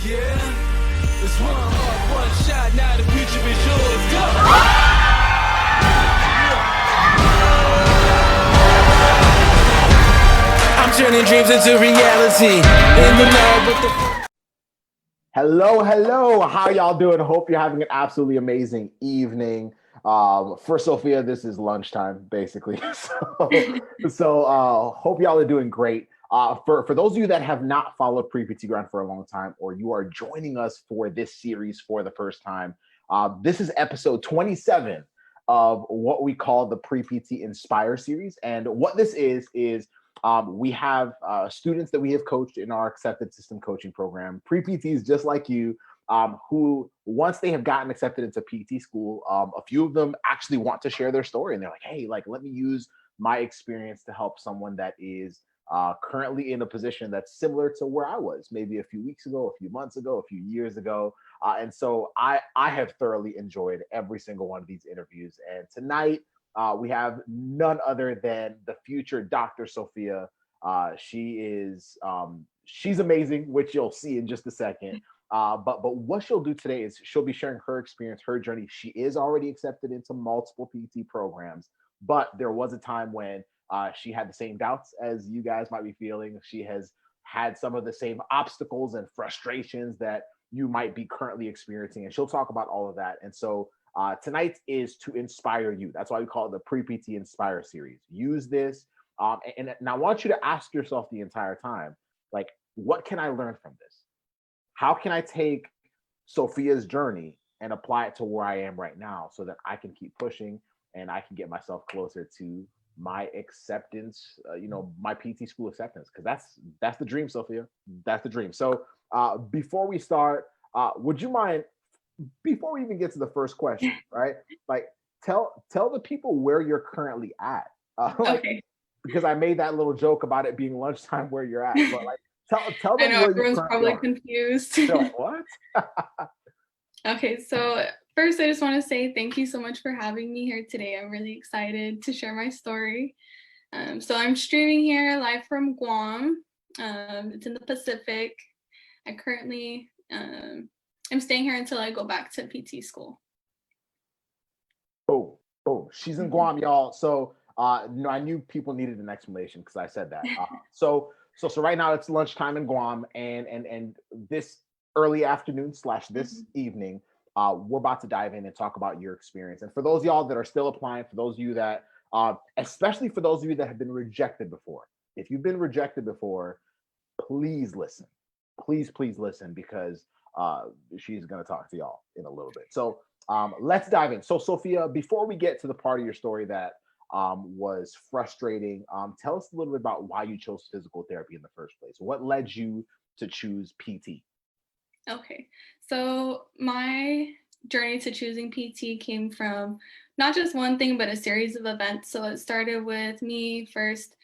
Yeah, it's one heart, one shot, now the future is yours. Go! I'm turning dreams into reality. In the lab with the... Hello. How y'all doing? Hope you're having an absolutely amazing evening. For Sophia, this is lunchtime, basically. So hope y'all are doing great. For those of you that have not followed Pre-PT Grind for a long time, or you are joining us for this series for the first time, this is episode 27 of what we call the Pre-PT Inspire series. And what this is we have students that we have coached in our accepted system coaching program, pre-PTs just like you, who once they have gotten accepted into PT school, a few of them actually want to share their story, and they're like, hey, let me use my experience to help someone that is currently in a position that's similar to where I was maybe a few weeks ago, a few months ago, a few years ago. And so I have thoroughly enjoyed every single one of these interviews. And tonight, we have none other than the future Dr. Sofia. She's amazing, which you'll see in just a second. But what she'll do today is she'll be sharing her experience, her journey. She is already accepted into multiple PT programs, but there was a time when she had the same doubts as you guys might be feeling. She has had some of the same obstacles and frustrations that you might be currently experiencing, and she'll talk about all of that. And so tonight is to inspire you. That's why we call it the Pre-PT Inspire series. Use this. And I want you to ask yourself the entire time, like, what can I learn from this? How can I take Sophia's journey and apply it to where I am right now so that I can keep pushing and I can get myself closer to my acceptance, my PT school acceptance? Because that's the dream, Sophia. That's the dream. So before we start, would you mind, before we even get to the first question, right? Like, tell the people where you're currently at. Okay. Because I made that little joke about it being lunchtime where you're at, but like, tell them I know where everyone's probably confused. They're like, what? Okay, so first I just want to say thank you so much for having me here today. I'm really excited to share my story. So I'm streaming here live from Guam. It's in the Pacific. I currently I'm staying here until I go back to PT school. Oh, she's in Guam, y'all. So I knew people needed an explanation because I said that. So right now it's lunchtime in Guam, and this early afternoon / this evening, we're about to dive in and talk about your experience. And for those of y'all that are still applying, for those of you that, especially for those of you that have been rejected before, if you've been rejected before, please listen. Please listen, because she's going to talk to y'all in a little bit. So let's dive in. So Sophia, before we get to the part of your story that was frustrating, tell us a little bit about why you chose physical therapy in the first place. What led you to choose PT? Okay, so my journey to choosing PT came from not just one thing, but a series of events. So it started with me first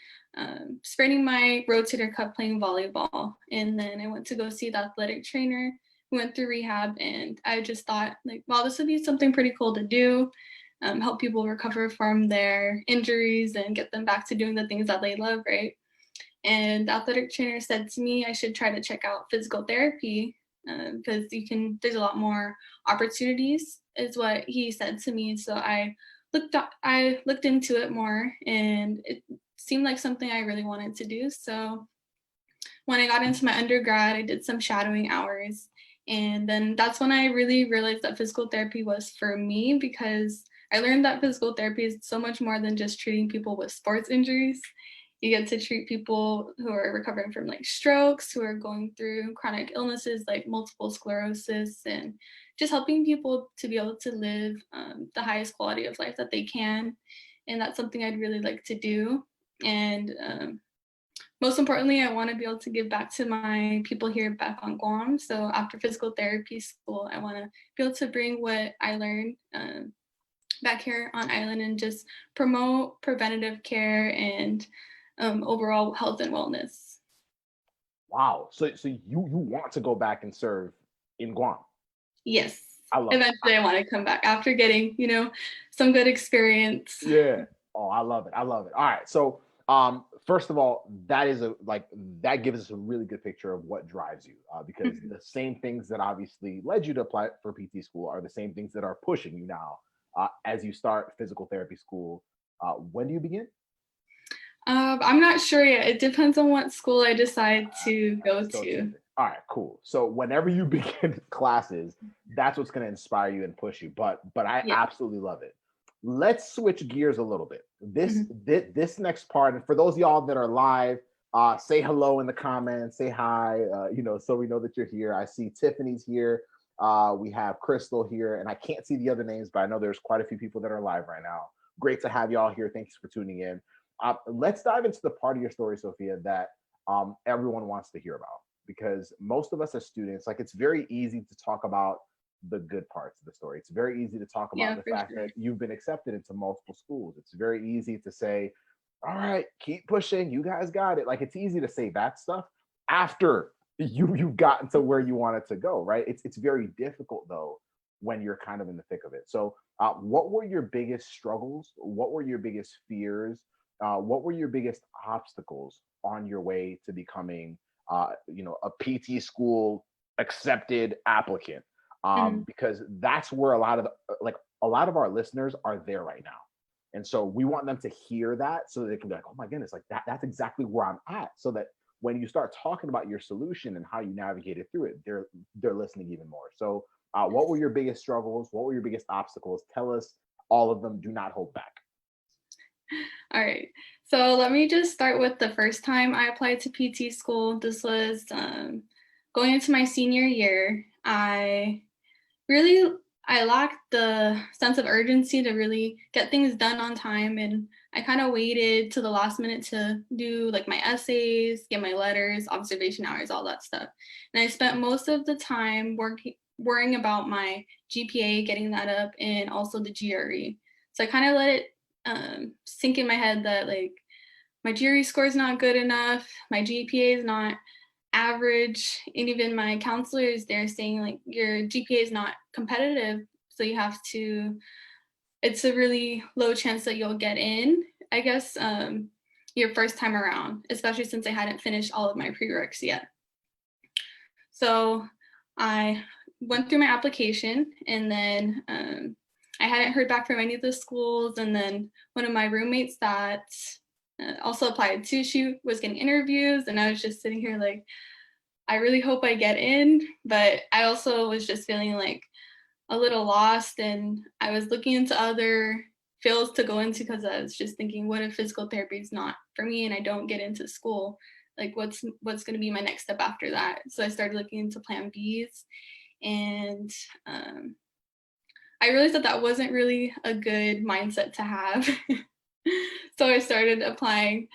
spraining my rotator cuff playing volleyball, and then I went to go see the athletic trainer who went through rehab, and I just thought, like, wow, this would be something pretty cool to do, help people recover from their injuries and get them back to doing the things that they love, right? And the athletic trainer said to me I should try to check out physical therapy because there's a lot more opportunities, is what he said to me. So I looked into it more, and it seemed like something I really wanted to do. So when I got into my undergrad, I did some shadowing hours, and then that's when I really realized that physical therapy was for me, because I learned that physical therapy is so much more than just treating people with sports injuries. You get to treat people who are recovering from like strokes, who are going through chronic illnesses like multiple sclerosis, and just helping people to be able to live the highest quality of life that they can. And that's something I'd really like to do. And most importantly, I want to be able to give back to my people here back on Guam. So after physical therapy school, I want to be able to bring what I learned back here on island and just promote preventative care and overall health and wellness. Wow. So you want to go back and serve in Guam? Yes. Eventually, I want to come back after getting, some good experience. Yeah. Oh, I love it. All right. So first of all, that is that gives us a really good picture of what drives you, because the same things that obviously led you to apply for PT school are the same things that are pushing you now as you start physical therapy school. When do you begin? I'm not sure yet. It depends on what school I decide to go to. All right, cool. So whenever you begin classes, that's what's going to inspire you and push you. But I absolutely love it. Let's switch gears a little bit. This next part, and for those of y'all that are live, say hello in the comments, say hi, so we know that you're here. I see Tiffany's here. We have Crystal here, and I can't see the other names, but I know there's quite a few people that are live right now. Great to have y'all here. Thanks for tuning in. Let's dive into the part of your story, Sofia, that everyone wants to hear about, because most of us as students, it's very easy to talk about the good parts of the story. It's very easy to talk about the fact that you've been accepted into multiple schools. It's very easy to say, all right, keep pushing, you guys got it. It's easy to say that stuff after you've gotten to where you wanted to go, right? It's very difficult though when you're kind of in the thick of it. So what were your biggest struggles? What were your biggest fears? What were your biggest obstacles on your way to becoming a PT school accepted applicant? Because that's where a lot of our listeners are there right now. And so we want them to hear that so that they can be like, oh my goodness, that's exactly where I'm at. So that when you start talking about your solution and how you navigated through it, they're listening even more. So what were your biggest struggles? What were your biggest obstacles? Tell us all of them. Do not hold back. All right. So let me just start with the first time I applied to PT school. This was going into my senior year. I lacked the sense of urgency to really get things done on time. And I kind of waited to the last minute to do my essays, get my letters, observation hours, all that stuff. And I spent most of the time worrying about my GPA, getting that up, and also the GRE. So I kind of let it sink in my head that my GRE score is not good enough, my GPA is not average, and even my counselor is there saying your GPA is not competitive, so it's a really low chance that you'll get in, I guess, your first time around, especially since I hadn't finished all of my prereqs yet. So I went through my application, and then I hadn't heard back from any of the schools, and then one of my roommates that also applied to shoot was getting interviews, and I was just sitting here I really hope I get in, but I also was just feeling a little lost, and I was looking into other fields to go into because I was just thinking, what if physical therapy is not for me and I don't get into school? What's going to be my next step after that? So I started looking into plan Bs, and I realized that wasn't really a good mindset to have. So I started applying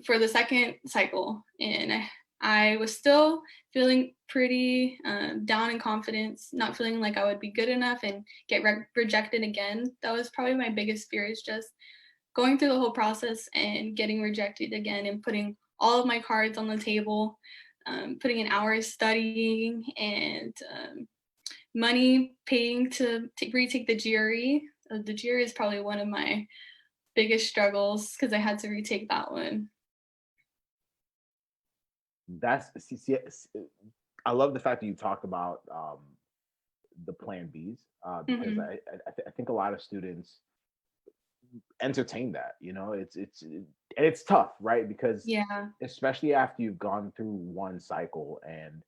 for the second cycle, and I was still feeling pretty down in confidence, not feeling like I would be good enough and get rejected again. That was probably my biggest fear, is just going through the whole process and getting rejected again, and putting all of my cards on the table, putting in hours studying and money paying to retake the GRE. The GRE is probably one of my biggest struggles because I had to retake that one. I love the fact that you talked about the plan Bs, because I think a lot of students entertain that. It's tough, right? Because especially after you've gone through one cycle and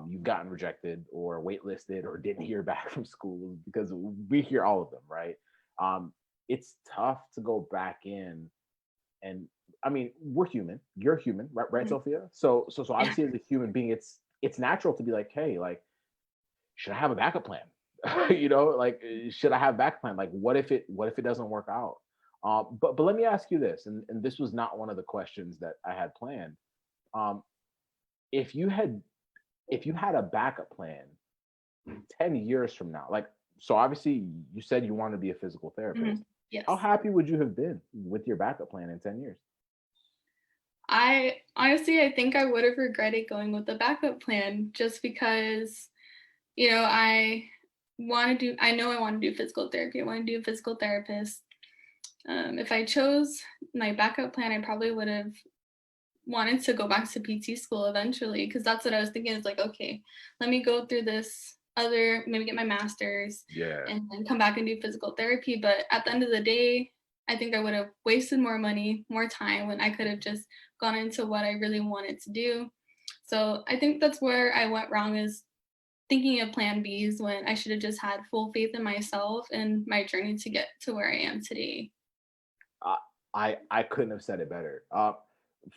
you've gotten rejected or waitlisted or didn't hear back from school, because we hear all of them, right? It's tough to go back in, and I mean, we're human. You're human, right, Sofia? So obviously, as a human being, it's natural to be like, hey, should I have a backup plan? Should I have a backup plan? What if it doesn't work out? But let me ask you this, and this was not one of the questions that I had planned. If you had a backup plan 10 years from now, so obviously you said you want to be a physical therapist. Yes. How happy would you have been with your backup plan in 10 years? I think I would have regretted going with the backup plan, just because, I know I want to do physical therapy. I want to do a physical therapist. If I chose my backup plan, I probably would have wanted to go back to PT school eventually, because that's what I was thinking. Is like, okay, let me go through this other, maybe get my master's, and then come back and do physical therapy. But at the end of the day, I think I would have wasted more money, more time, when I could have just gone into what I really wanted to do. So I think that's where I went wrong, is thinking of plan Bs when I should have just had full faith in myself and my journey to get to where I am today. I couldn't have said it better.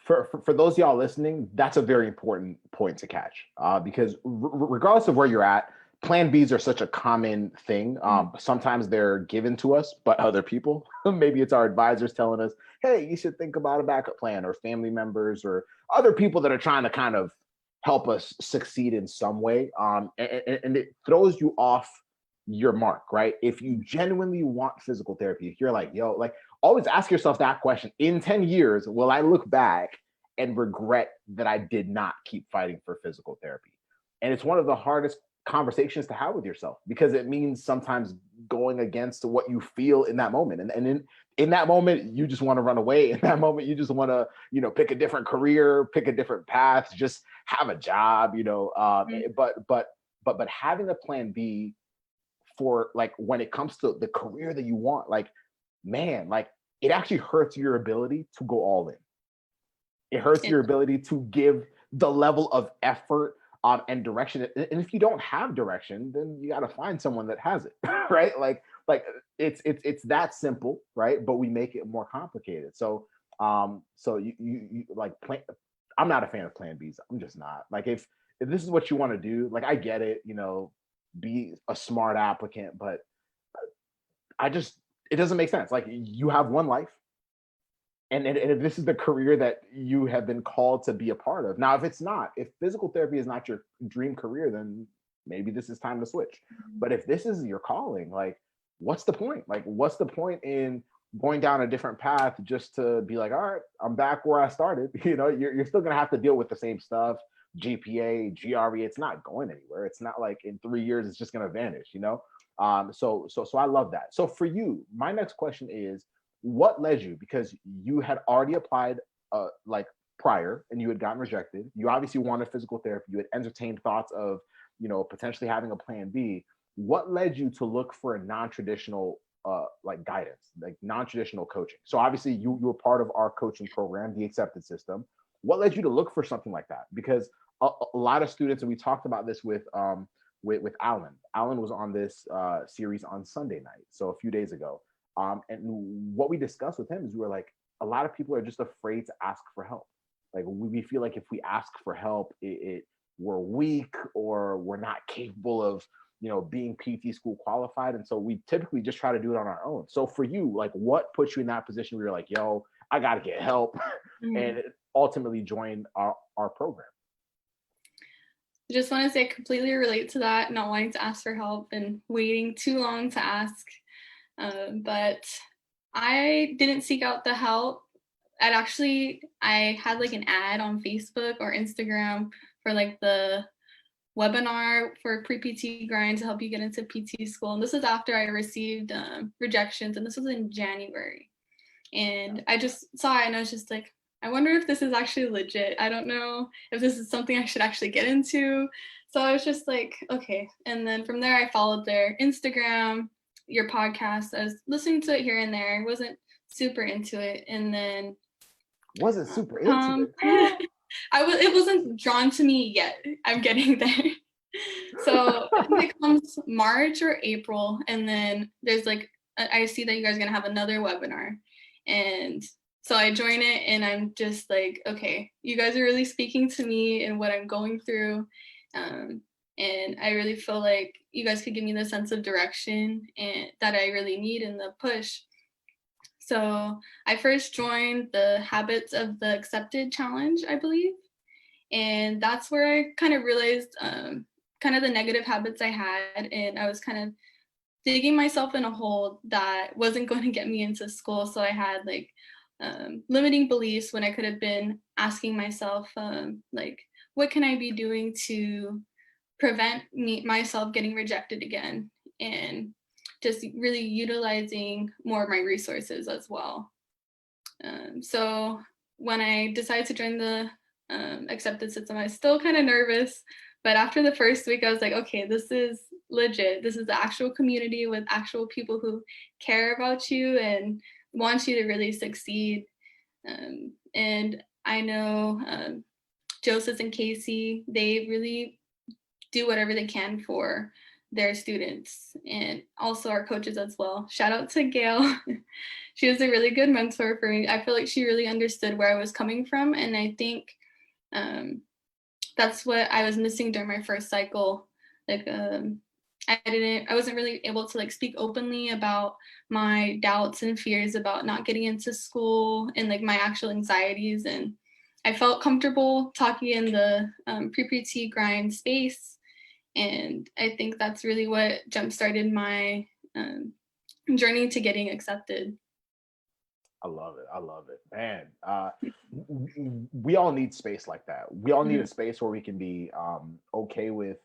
For those of y'all listening, that's a very important point to catch, because regardless of where you're at, plan Bs are such a common thing. Sometimes they're given to us by other people. Maybe it's our advisors telling us, hey, you should think about a backup plan, or family members or other people that are trying to kind of help us succeed in some way. And it throws you off your mark, right? If you genuinely want physical therapy, if you're like, yo, like, always ask yourself that question. In 10 years, will I look back and regret that I did not keep fighting for physical therapy? And it's one of the hardest conversations to have with yourself, because it means sometimes going against what you feel in that moment. And in that moment, you just want to run away. In that moment, you just want to, pick a different career, pick a different path, just have a job, but having a plan B for, like, when it comes to the career that you want, like, man, like, it actually hurts your ability to go all in. It hurts your ability to give the level of effort and direction. And if you don't have direction, then you got to find someone that has it, right? Like it's that simple, right? But we make it more complicated. So you like plan. I'm not a fan of plan Bs. I'm just not. Like, if this is what you want to do, like, I get it, be a smart applicant, but it doesn't make sense. Like, you have one life, and if this is the career that you have been called to be a part of. Now, if physical therapy is not your dream career, then maybe this is time to switch. But if this is your calling, like, what's the point? Like, what's the point in going down a different path just to be like, all right, I'm back where I started? You're still gonna have to deal with the same stuff. GPA, GRE, it's not going anywhere. It's not like in 3 years it's just gonna vanish, So I love that. So for you, my next question is, what led you, because you had already applied like prior and you had gotten rejected. You obviously wanted physical therapy. You had entertained thoughts of, potentially having a plan B. What led you to look for a non-traditional like guidance, like non-traditional coaching? So obviously you were part of our coaching program, the Accepted System. What led you to look for something like that? Because a lot of students, and we talked about this with Alan. Alan was on this series on Sunday night, so a few days ago. And what we discussed with him is, we were like, a lot of people are just afraid to ask for help. Like, we feel like if we ask for help, we're weak, or we're not capable of, being PT school qualified. And so we typically just try to do it on our own. So for you, like, what put you in that position where you're like, yo, I got to get help, and ultimately join our program? I just want to say I completely relate to that, not wanting to ask for help and waiting too long to ask. But I didn't seek out the help. I had like an ad on Facebook or Instagram for like the webinar for pre-PT grind to help you get into PT school. And this is after I received rejections, and this was in January. And I just saw it and I was just like, I wonder if this is actually legit. I don't know if this is something I should actually get into. So I was just like, okay. And then from there, I followed their Instagram, your podcast. I was listening to it here and there. I wasn't super into it. And then wasn't super into it. It wasn't drawn to me yet. I'm getting there. So I think it comes March or April. And then there's like, I see that you guys are going to have another webinar. And so I join it, and I'm just like, okay, you guys are really speaking to me and what I'm going through. And I really feel like you guys could give me the sense of direction and that I really need in the push. So I first joined the Habits of the Accepted Challenge, I believe. And that's where I kind of realized kind of the negative habits I had. And I was kind of digging myself in a hole that wasn't going to get me into school. So I had like limiting beliefs when I could have been asking myself, like, what can I be doing to prevent myself getting rejected again? And just really utilizing more of my resources as well. So when I decided to join the accepted system, I was still kind of nervous, but after the first week, I was like, okay, this is legit. This is the actual community with actual people who care about you and want you to really succeed. And I know Joses and 𝗂𝗍𝙗, they really do whatever they can for their students, and also our coaches as well. Shout out to Gail. She was a really good mentor for me. I feel like she really understood where I was coming from, and I think that's what I was missing during my first cycle. Like I wasn't really able to like speak openly about my doubts and fears about not getting into school and like my actual anxieties, and I felt comfortable talking in the pre-PT grind space. And I think that's really what jump-started my journey to getting accepted. I love it. I love it, man. We all need space like that. We all need a space where we can be okay with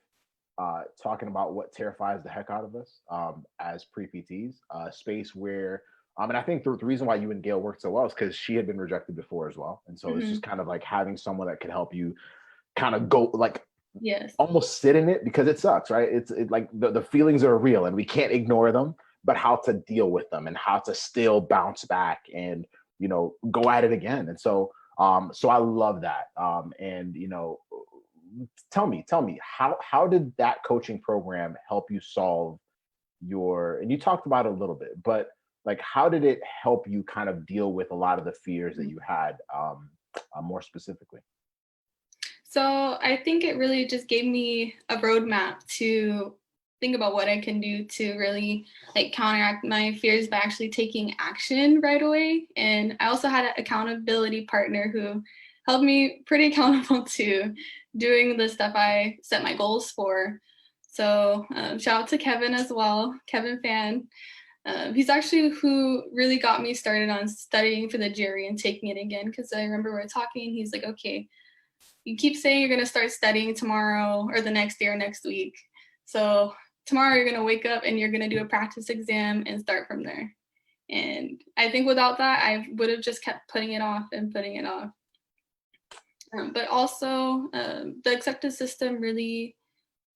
talking about what terrifies the heck out of us as pre-PTs. Space where, and I think the reason why you and Gail worked so well is because she had been rejected before as well, and so it's just kind of like having someone that could help you kind of go like. Yes. Almost sit in it, because it sucks, right? It's like the feelings are real and we can't ignore them, but how to deal with them and how to still bounce back and, you know, go at it again. And so I love that. And, you know, tell me how did that coaching program help you solve and you talked about it a little bit, but like, how did it help you kind of deal with a lot of the fears that you had more specifically? So I think it really just gave me a roadmap to think about what I can do to really like counteract my fears by actually taking action right away. And I also had an accountability partner who held me pretty accountable to doing the stuff I set my goals for. So shout out to Kevin as well, Kevin Fan. He's actually who really got me started on studying for the jury and taking it again, because I remember we were talking and he's like, okay, you keep saying you're going to start studying tomorrow or the next day or next week. So tomorrow you're going to wake up and you're going to do a practice exam and start from there. And I think without that, I would have just kept putting it off and putting it off. But also the accepted system really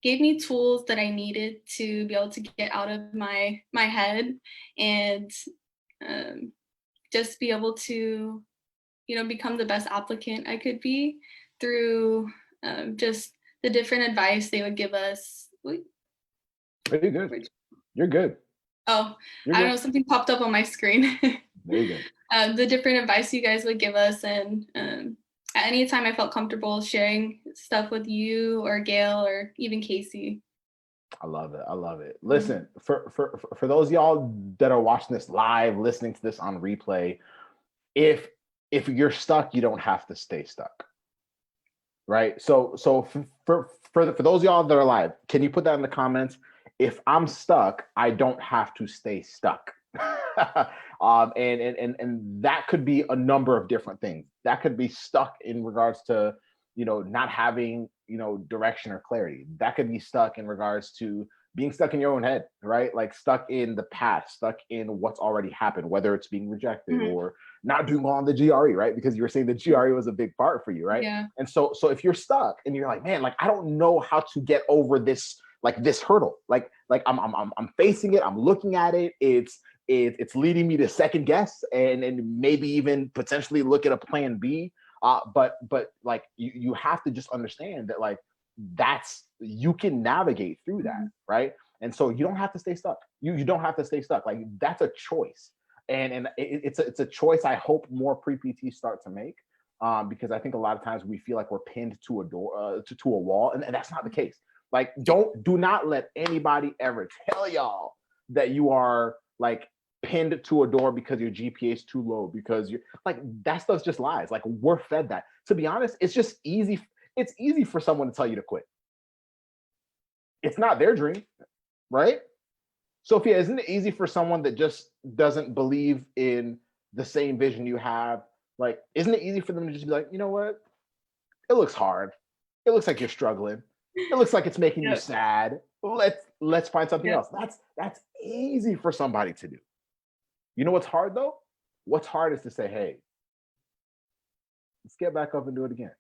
gave me tools that I needed to be able to get out of my head and just be able to, you know, become the best applicant I could be through just the different advice they would give us. Very good. You're good. Oh, I don't know, something popped up on my screen. There you go. The different advice you guys would give us, and at any time I felt comfortable sharing stuff with you or Gail or even 𝗂𝗍𝙗. I love it. I love it. Listen, for those of y'all that are watching this live, listening to this on replay, if you're stuck, you don't have to stay stuck. Right? So for those of y'all that are live, can you put that in the comments? If I'm stuck, I don't have to stay stuck. And that could be a number of different things. That could be stuck in regards to, you know, not having, you know, direction or clarity. That could be stuck in regards to being stuck in your own head, right? Like stuck in the past, stuck in what's already happened, whether it's being rejected or not doing well on the GRE, right? Because you were saying the GRE was a big part for you, right? Yeah. And so if you're stuck and you're like, man, like, I don't know how to get over this, like this hurdle, like I'm facing it, I'm looking at it, it's leading me to second guess and maybe even potentially look at a plan B. But like you have to just understand that like you can navigate through that, right? And so you don't have to stay stuck. You don't have to stay stuck. Like that's a choice, and it's a choice I hope more pre-PTs start to make, because I think a lot of times we feel like we're pinned to a door, to a wall, and that's not the case. Like do not let anybody ever tell y'all that you are like pinned to a door because your GPA is too low, because you're like, that stuff's just lies. Like we're fed that. To be honest, it's just easy. It's easy for someone to tell you to quit. It's not their dream, right? Sophia, isn't it easy for someone that just doesn't believe in the same vision you have? Like, isn't it easy for them to just be like, you know what? It looks hard. It looks like you're struggling. It looks like it's making you Yep. sad. Let's find something Yep. else. That's easy for somebody to do. You know what's hard though? What's hard is to say, hey, let's get back up and do it again.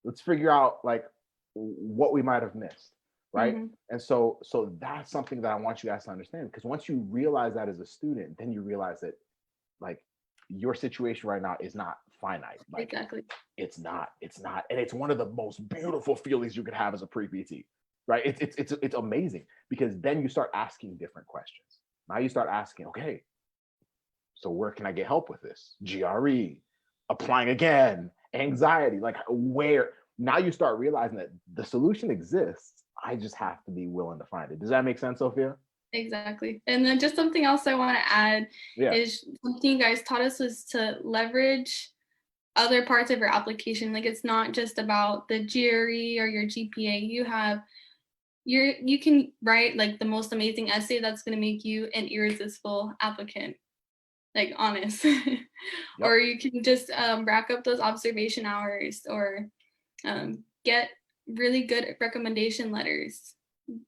Let's figure out like what we might have missed, right? Mm-hmm. And so that's something that I want you guys to understand, because once you realize that as a student, then you realize that like your situation right now is not finite. Like Exactly. it's not, and it's one of the most beautiful feelings you could have as a pre-PT, right? It's amazing, because then you start asking different questions. Now you start asking, okay, so where can I get help with this? GRE, applying again, anxiety, like where? Now you start realizing that the solution exists. I just have to be willing to find it. Does that make sense, Sophia? Exactly. And then just something else I want to add Yeah. is something you guys taught us was to leverage other parts of your application. Like it's not just about the GRE or your GPA. You can write like the most amazing essay that's going to make you an irresistible applicant, like honest. Or you can just rack up those observation hours, or get really good recommendation letters.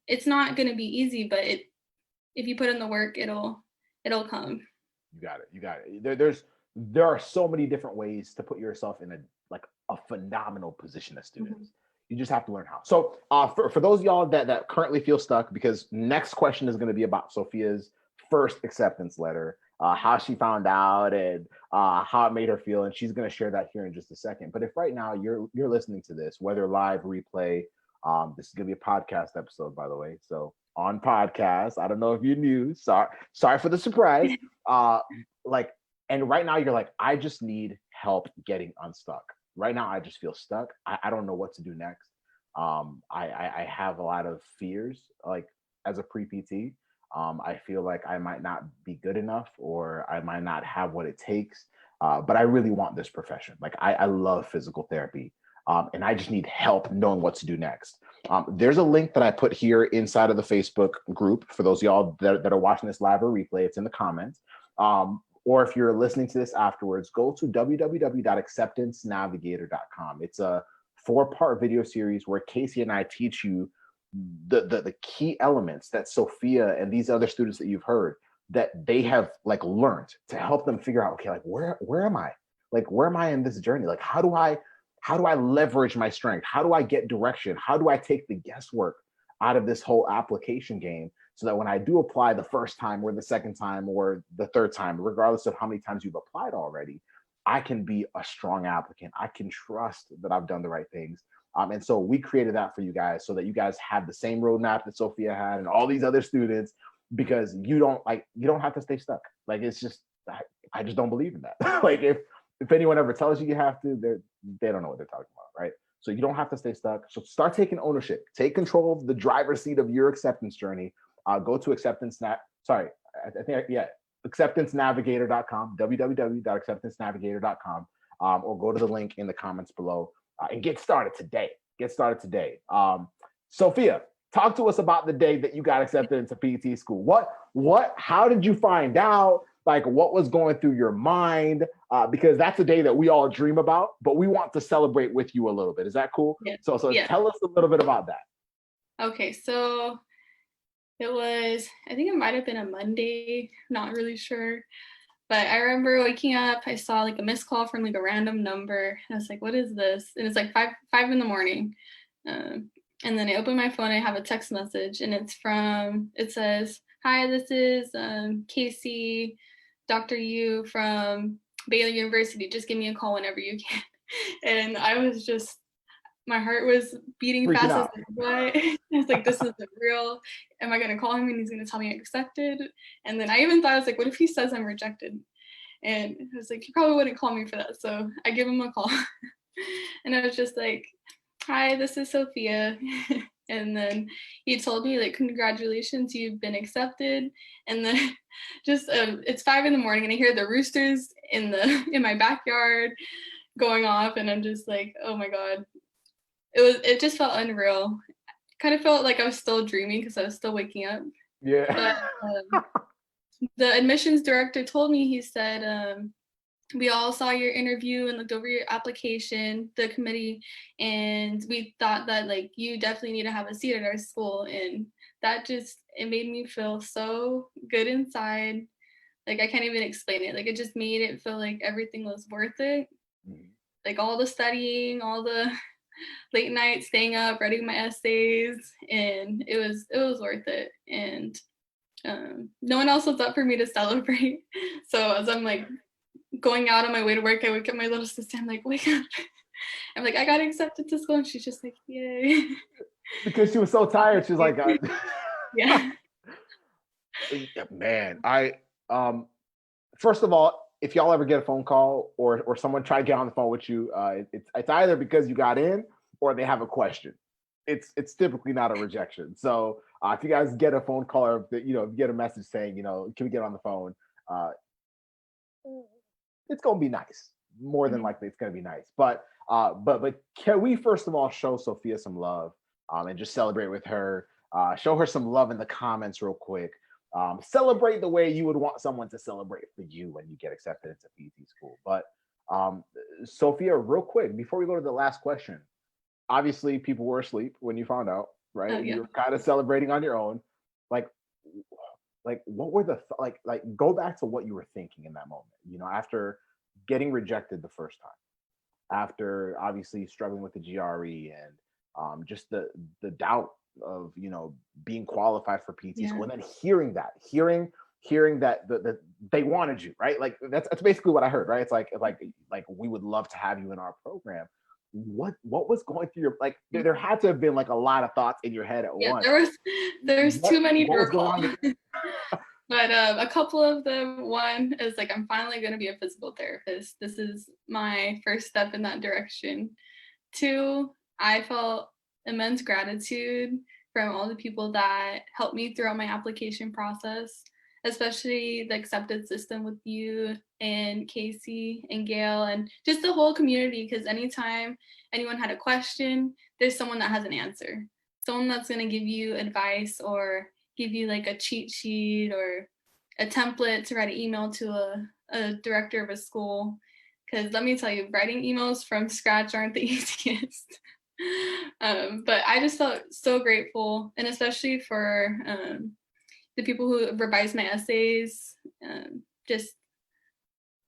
It's not going to be easy, but if you put in the work, it'll come. You got it. There are so many different ways to put yourself in a phenomenal position as students. Mm-hmm. You just have to learn how. So for those of y'all that currently feel stuck, because next question is going to be about Sophia's first acceptance letter, how she found out and how it made her feel, and she's going to share that here in just a second. But if right now you're listening to this, whether live, replay, this is going to be a podcast episode, by the way. So on podcast, I don't know if you knew. Sorry for the surprise. And right now you're like, I just need help getting unstuck. Right now I just feel stuck. I don't know what to do next. I have a lot of fears, like as a pre-PT. I feel like I might not be good enough, or I might not have what it takes. But I really want this profession. Like I love physical therapy. And I just need help knowing what to do next. There's a link that I put here inside of the Facebook group for those of y'all that are watching this live or replay. It's in the comments. Or if you're listening to this afterwards, go to www.acceptancenavigator.com. It's a 4-part video series where Casey and I teach you the key elements that Sophia and these other students that you've heard that they have like learned to help them figure out, okay, like where am I? Like where am I in this journey? Like how do I leverage my strength? How do I get direction? How do I take the guesswork out of this whole application game, so that when I do apply the first time or the second time or the third time, regardless of how many times you've applied already, I can be a strong applicant. I can trust that I've done the right things. And so we created that for you guys, so that you guys have the same roadmap that Sophia had and all these other students, because you don't have to stay stuck. Like it's just, I just don't believe in that. Like if anyone ever tells you have to, they don't know what they're talking about, right? So you don't have to stay stuck. So start taking ownership. Take control of the driver's seat of your acceptance journey. Go to acceptancenavigator.com, www.acceptancenavigator.com, or go to the link in the comments below and get started today. Sophia, talk to us about the day that you got accepted into PT school. How did you find out? Like what was going through your mind? Because that's a day that we all dream about, but we want to celebrate with you a little bit. Is that cool? Yeah. So tell us a little bit about that. Okay, so it was, I think it might have been a Monday, not really sure. But I remember waking up, I saw like a missed call from like a random number. I was like, what is this? And it's like 5 in the morning. And then I open my phone, I have a text message, and it says, hi, this is Casey, Dr. Yu from Baylor University. Just give me a call whenever you can. And I was just, my heart was beating freaking fast. out. I was like, what? I was like, this isn't real. Am I gonna call him and he's gonna tell me I accepted? And then I even thought, I was like, what if he says I'm rejected? And I was like, he probably wouldn't call me for that. So I give him a call. And I was just like, hi, this is Sophia. And then he told me like, congratulations, you've been accepted. And then just it's 5 in the morning and I hear the roosters in my backyard going off, and I'm just like, oh my God. It just felt unreal. Kind of felt like I was still dreaming because I was still waking up. Yeah. But the admissions director told me, he said, we all saw your interview and looked over your application, the committee, and we thought that like you definitely need to have a seat at our school. And that just, it made me feel so good inside. Like I can't even explain it. Like it just made it feel like everything was worth it. Like all the studying, all the late nights staying up, writing my essays, and it was worth it. And no one else was up for me to celebrate. So as I'm like going out on my way to work, I wake up my little sister. I'm like, wake up. I'm like, I got accepted to school. And she's just like, yay. Because she was so tired. She's like, yeah. Man, first of all, if y'all ever get a phone call or someone try to get on the phone with you, it's either because you got in or they have a question. It's typically not a rejection. So if you guys get a phone call or if you get a message saying, can we get on the phone? It's gonna be nice. More than likely, it's gonna be nice. But can we first of all show Sofia some love and just celebrate with her? Show her some love in the comments real quick. Celebrate the way you would want someone to celebrate for you when you get accepted into PT school. But Sofia, real quick, before we go to the last question, obviously people were asleep when you found out, right? Oh, yeah. You were kind of celebrating on your own. Like what were the like go back to what you were thinking in that moment, after getting rejected the first time, after obviously struggling with the GRE and just the doubt of being qualified for PT school, and then hearing that they wanted you, right? Like that's basically what I heard, right? It's like we would love to have you in our program. What was going through your, like there had to have been like a lot of thoughts in your head at once. There's too many to recall. But a couple of them, one is like, I'm finally going to be a physical therapist. This is my first step in that direction. Two, I felt immense gratitude from all the people that helped me throughout my application process, especially the acceptance system with you and Casey and Gail and just the whole community, because anytime anyone had a question, there's someone that has an answer. Someone that's going to give you advice or give you like a cheat sheet or a template to write an email to a director of a school. Because let me tell you, writing emails from scratch aren't the easiest. But I just felt so grateful, and especially for the people who revised my essays, just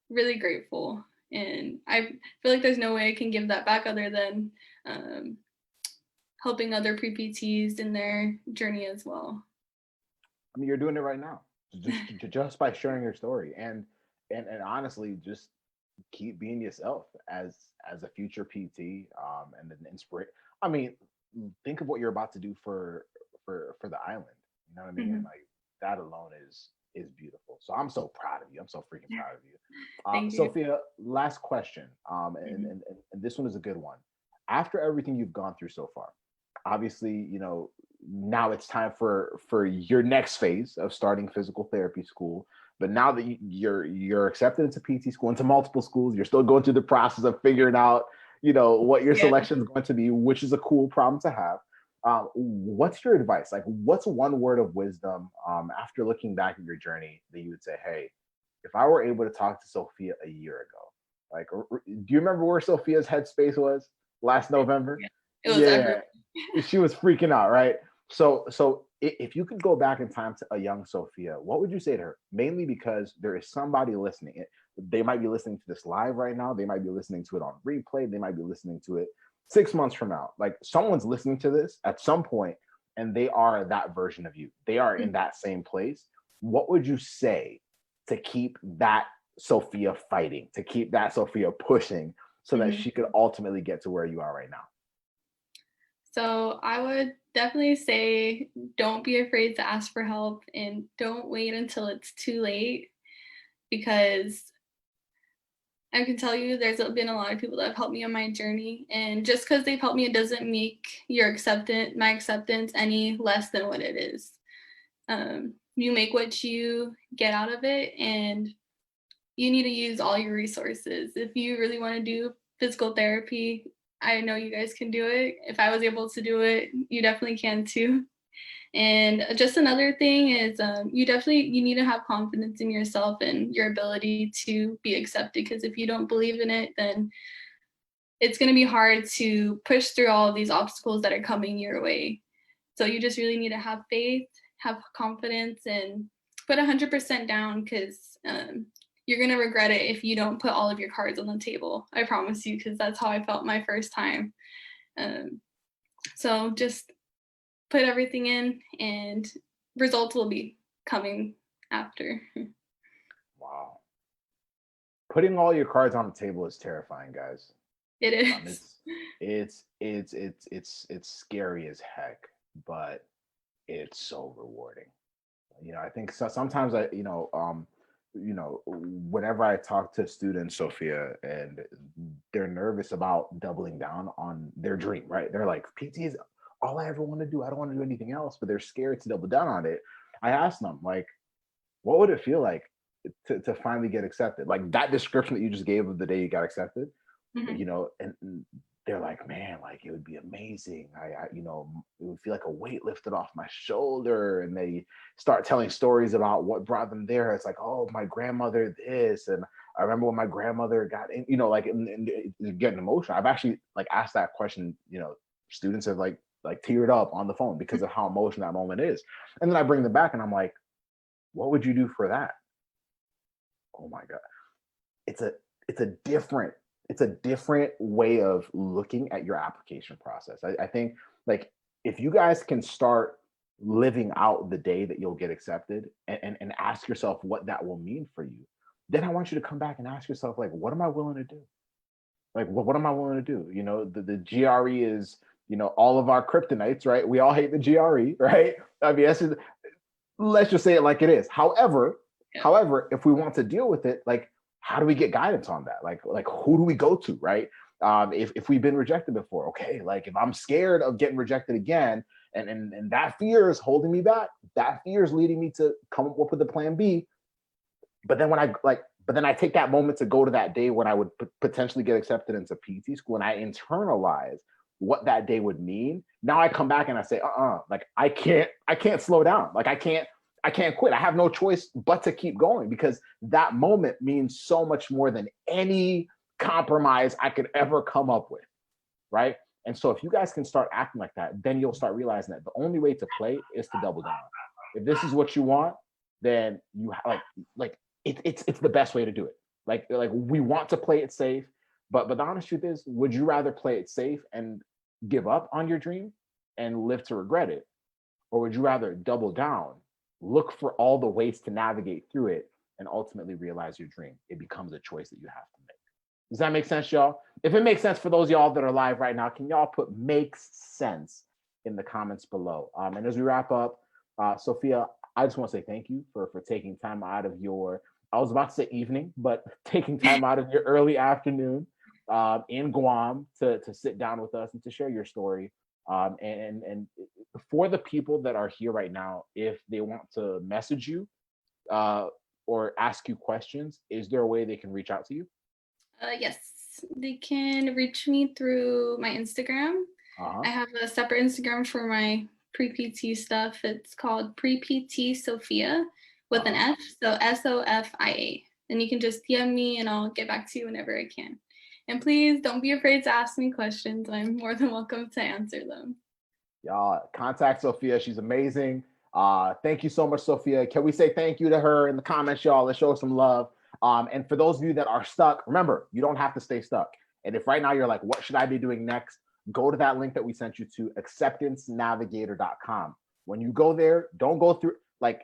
really grateful. And I feel like there's no way I can give that back other than helping other pre-PTs in their journey as well. I mean, you're doing it right now, just by sharing your story, and honestly, just keep being yourself as a future PT, and an inspiration. I mean, think of what you're about to do for the island. You know what I mean? Mm-hmm. Like that alone is beautiful. So I'm so proud of you. I'm so freaking proud of you. Thank you. Sophia, last question. And this one is a good one. After everything you've gone through so far, obviously, now it's time for your next phase of starting physical therapy school. But now that you're accepted into PT school, into multiple schools, you're still going through the process of figuring out, what your selection is going to be, which is a cool problem to have. What's your advice? Like, what's one word of wisdom after looking back at your journey that you would say, hey, if I were able to talk to Sophia a year ago, like, do you remember where Sophia's headspace was last November? Yeah. It was everywhere. She was freaking out, right? So if you could go back in time to a young Sophia, what would you say to her? Mainly because there is somebody listening. They might be listening to this live right now. They might be listening to it on replay. They might be listening to it 6 months from now. Like, someone's listening to this at some point, and they are that version of you. They are in that same place. What would you say to keep that Sophia fighting, to keep that Sophia pushing so that she could ultimately get to where you are right now? So I would definitely say, don't be afraid to ask for help, and don't wait until it's too late, because I can tell you there's been a lot of people that have helped me on my journey, and just because they've helped me, it doesn't make my acceptance any less than what it is. You make what you get out of it, and you need to use all your resources. If you really want to do physical therapy, I know you guys can do it. If I was able to do it, you definitely can too. And just another thing is you need to have confidence in yourself and your ability to be accepted, because if you don't believe in it, then it's going to be hard to push through all of these obstacles that are coming your way. So you just really need to have faith, have confidence, and put 100% down, because you're going to regret it if you don't put all of your cards on the table. I promise you, because that's how I felt my first time. So just put everything in and results will be coming after. Wow. Putting all your cards on the table is terrifying, guys. It is. It's scary as heck, but it's so rewarding. I think sometimes whenever I talk to students, Sophia, and they're nervous about doubling down on their dream, right? They're like, PT is all I ever want to do. I don't want to do anything else, but they're scared to double down on it. I asked them, like, what would it feel like to finally get accepted? Like that description that you just gave of the day you got accepted, and they're like, man, like it would be amazing. It would feel like a weight lifted off my shoulder. And they start telling stories about what brought them there. It's like, oh, my grandmother this. And I remember when my grandmother got in, and getting emotional. I've actually like asked that question, students have like teared up on the phone because of how emotional that moment is. And then I bring them back and I'm like, what would you do for that? Oh my God. It's a different way of looking at your application process. I think like if you guys can start living out the day that you'll get accepted and ask yourself what that will mean for you, then I want you to come back and ask yourself, like, what am I willing to do? Like, what am I willing to do? The GRE is, all of our kryptonites, right? We all hate the GRE, right? I mean, let's just say it like it is. However, if we want to deal with it, like, how do we get guidance on that? Like who do we go to, right? If we've been rejected before, okay, like if I'm scared of getting rejected again, and that fear is holding me back, that fear is leading me to come up with a plan B. But then I take that moment to go to that day when I would potentially get accepted into PT school, and I internalize what that day would mean. Now I come back and I say, like I can't slow down. Like I can't quit. I have no choice but to keep going, because that moment means so much more than any compromise I could ever come up with, right? And so if you guys can start acting like that, then you'll start realizing that the only way to play is to double down. If this is what you want, then you it's the best way to do it. Like we want to play it safe, but the honest truth is, would you rather play it safe and give up on your dream and live to regret it? Or would you rather double down, look for all the ways to navigate through it, and ultimately realize your dream? It becomes a choice that you have to make. Does that make sense, y'all? If it makes sense for those of y'all that are live right now, can y'all put makes sense in the comments below? And as we wrap up, Sophia, I just want to say thank you for taking time out of your, I was about to say evening, but taking time out of your early afternoon in Guam to sit down with us and to share your story. And for the people that are here right now, if they want to message you or ask you questions, is there a way they can reach out to you? Yes, they can reach me through my Instagram. I have a separate Instagram for my pre-PT stuff. It's called pre-PT Sofia with an F, so Sofia. And you can just DM me and I'll get back to you whenever I can. And please don't be afraid to ask me questions. I'm more than welcome to answer them. Y'all contact Sophia. She's amazing. Thank you so much, Sophia. Can we say thank you to her in the comments, y'all? Let's show her some love. And for those of you that are stuck, remember, you don't have to stay stuck. And if right now you're like, what should I be doing next? Go to that link that we sent you to, acceptancenavigator.com. When you go there, don't go through, like,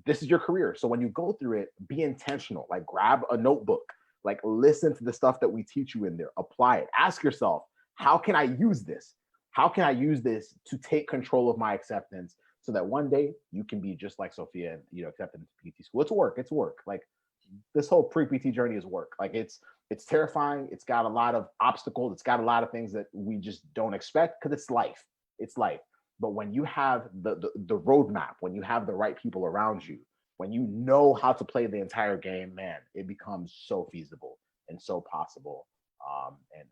this is your career. So when you go through it, be intentional. Like, grab a notebook, like, listen to the stuff that we teach you in there, apply it. Ask yourself, how can I use this? How can I use this to take control of my acceptance so that one day you can be just like Sophia and, accepted into PT school? It's work. Like, this whole pre-PT journey is work. Like, it's terrifying. It's got a lot of obstacles. It's got a lot of things that we just don't expect, because it's life. It's life. But when you have the roadmap, when you have the right people around you, when you know how to play the entire game, man, it becomes so feasible and so possible. And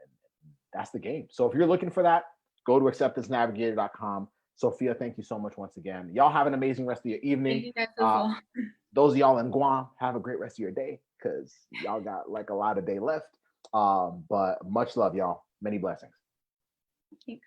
that's the game. So if you're looking for that, go to acceptancenavigator.com, Sophia, thank you so much once again. Y'all have an amazing rest of your evening. Thank you guys as well. Those of y'all in Guam, have a great rest of your day because y'all got like a lot of day left. But much love, y'all. Many blessings. Thanks.